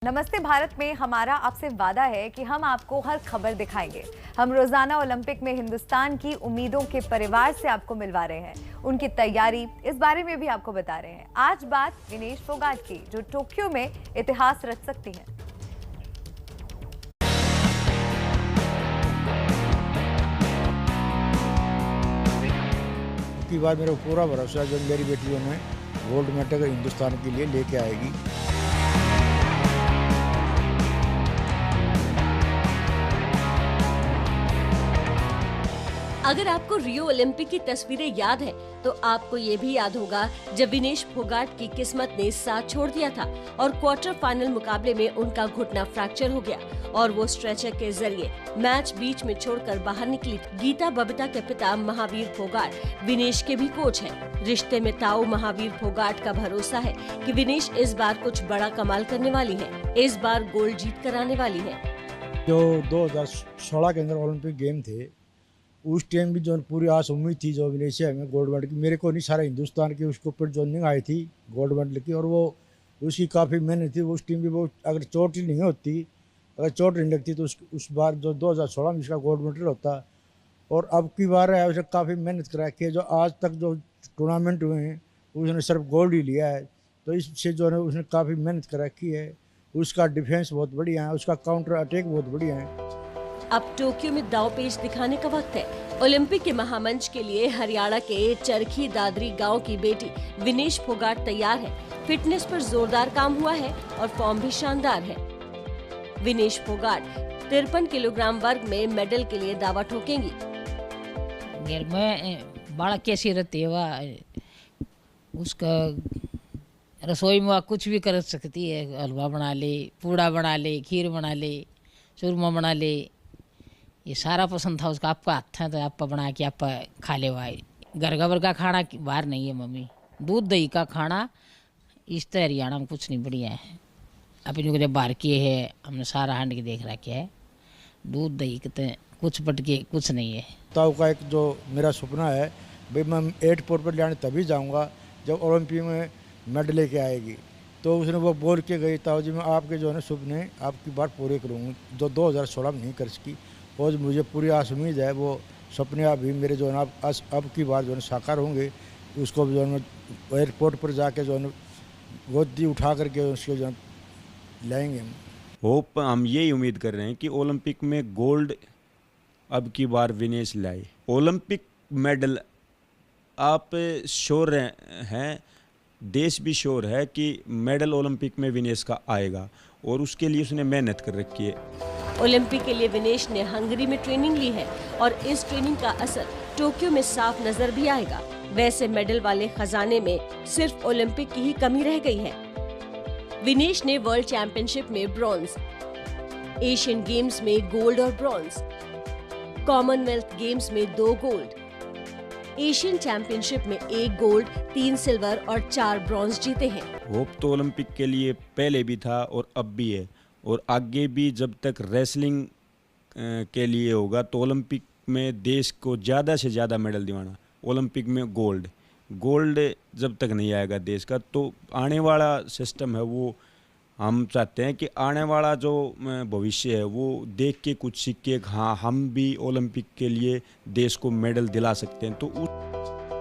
नमस्ते भारत में हमारा आपसे वादा है कि हम आपको हर खबर दिखाएंगे। हम रोजाना ओलंपिक में हिंदुस्तान की उम्मीदों के परिवार से आपको मिलवा रहे हैं, उनकी तैयारी इस बारे में भी आपको बता रहे हैं। आज बात विनेश फोगाट की, जो टोक्यो में इतिहास रच सकती हैं। की बात मेरे को पूरा भरोसा है, जो मेरी बेटी जो है गोल्ड मेडल हिंदुस्तान के लिए लेके आएगी। अगर आपको रियो ओलंपिक की तस्वीरें याद है तो आपको ये भी याद होगा जब विनेश फोगाट की किस्मत ने साथ छोड़ दिया था और क्वार्टर फाइनल मुकाबले में उनका घुटना फ्रैक्चर हो गया और वो स्ट्रेचर के जरिए मैच बीच में छोड़कर बाहर निकली। गीता बबीता के पिता महावीर फोगाट विनेश के भी कोच हैं। रिश्ते में ताऊ महावीर फोगाट का भरोसा है कि विनेश इस बार कुछ बड़ा कमाल करने वाली है, इस बार गोल्ड जीत कर आने वाली है। जो 2016 के अंदर ओलंपिक गेम थे, उस टाइम भी जो पूरी आस उम्मीद थी जो विनेश में गोल्ड मेडल की, मेरे को नहीं सारा हिंदुस्तान की उसके ऊपर जोनिंग आई थी गोल्ड मेडल की, और वो उसकी काफ़ी मेहनत थी। उस टीम भी वो अगर चोट ही नहीं होती, अगर चोट नहीं लगती तो उस बार जो 2016 में इसका गोल्ड मेडल होता। और अब की बार है उसे काफ़ी मेहनत करा के जो आज तक जो टूर्नामेंट हुए हैं उसने सिर्फ गोल्ड ही लिया है, तो इससे जो है उसने काफ़ी मेहनत करा की है। उसका डिफेंस बहुत बढ़िया है, उसका काउंटर अटैक बहुत बढ़िया है। अब टोक्यो में दांवपेच दिखाने का वक्त है। ओलंपिक के महामंच के लिए हरियाणा के चरखी दादरी गांव की बेटी विनेश फोगाट तैयार है। फिटनेस पर जोरदार काम हुआ है और फॉर्म भी शानदार है। विनेश फोगाट 53 किलोग्राम वर्ग में मेडल के लिए दावा ठोकेंगी। घर में बड़ा कैसी रहती है वह, उसका रसोई में वह कुछ भी कर सकती है। हलवा बना ले, पूड़ा बना ले, खीर बना ले, चूरमा बना ले, ये सारा पसंद था उसका। आपका हाथ है तो आप बना के आप खा ले। भाई घर का का खाना बाहर नहीं है मम्मी, दूध दही का खाना इस तरह हरियाणा में कुछ नहीं बढ़िया है। अपनी को जब बाहर किए है हमने सारा हांड के देख रखे है, दूध दही कितने कुछ पटके कुछ नहीं है। ताऊ का एक जो मेरा सपना है भाई, मैं एयरपोर्ट पर जाने तभी जाऊंगा जब ओलंपिक में मेडल लेके आएगी। तो उसने वो बोल के गई, ताऊ जी मैं आपके जो है ना सपने आपकी बात पूरे करूँगी जो 2016 में नहीं कर सकी, और मुझे पूरी आस उम्मीद है वो सपने अभी मेरे जो है ना अब की बार जो है साकार होंगे। उसको जो है एयरपोर्ट पर जाके जो है गोदी उठा करके उसके जो लाएंगे। होप हम यही उम्मीद कर रहे हैं कि ओलंपिक में गोल्ड अब की बार विनेश लाए। ओलंपिक मेडल आप श्योर हैं, देश भी श्योर है कि मेडल ओलंपिक में विनेश का आएगा और उसके लिए उसने मेहनत कर रखी है। ओलंपिक के लिए विनेश ने हंगरी में ट्रेनिंग ली है और इस ट्रेनिंग का असर टोक्यो में साफ नजर भी आएगा। वैसे मेडल वाले खजाने में सिर्फ ओलंपिक की ही कमी रह गई है। विनेश ने वर्ल्ड चैंपियनशिप में ब्रॉन्ज, एशियन गेम्स में गोल्ड और ब्रॉन्ज, कॉमनवेल्थ गेम्स में 2 गोल्ड, एशियन चैंपियनशिप में 1 गोल्ड, 3 सिल्वर और 4 ब्रॉन्ज जीते हैं। होप तो ओलंपिक के लिए पहले भी था और अब भी है, और आगे भी जब तक रेसलिंग के लिए होगा तो ओलंपिक में देश को ज़्यादा से ज़्यादा मेडल दिलाना। ओलंपिक में गोल्ड जब तक नहीं आएगा देश का, तो आने वाला सिस्टम है वो हम चाहते हैं कि आने वाला जो भविष्य है वो देख के कुछ सीख के, हाँ हम भी ओलंपिक के लिए देश को मेडल दिला सकते हैं। तो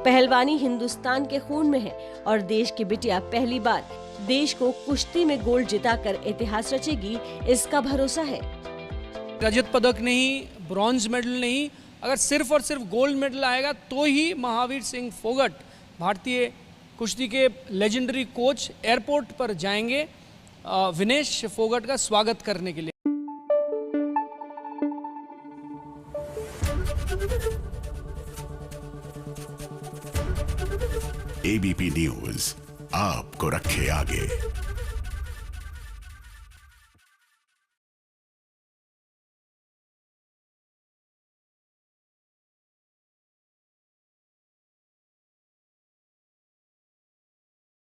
पहलवानी हिंदुस्तान के खून में है और देश की बिटिया पहली बार देश को कुश्ती में गोल्ड जिताकर इतिहास रचेगी, इसका भरोसा है। रजत पदक नहीं, ब्रॉन्ज मेडल नहीं, अगर सिर्फ और सिर्फ गोल्ड मेडल आएगा तो ही महावीर सिंह फोगाट, भारतीय कुश्ती के लेजेंडरी कोच, एयरपोर्ट पर जाएंगे विनेश फोगाट का स्वागत करने के लिए। एबीपी न्यूज आपको रखे आगे।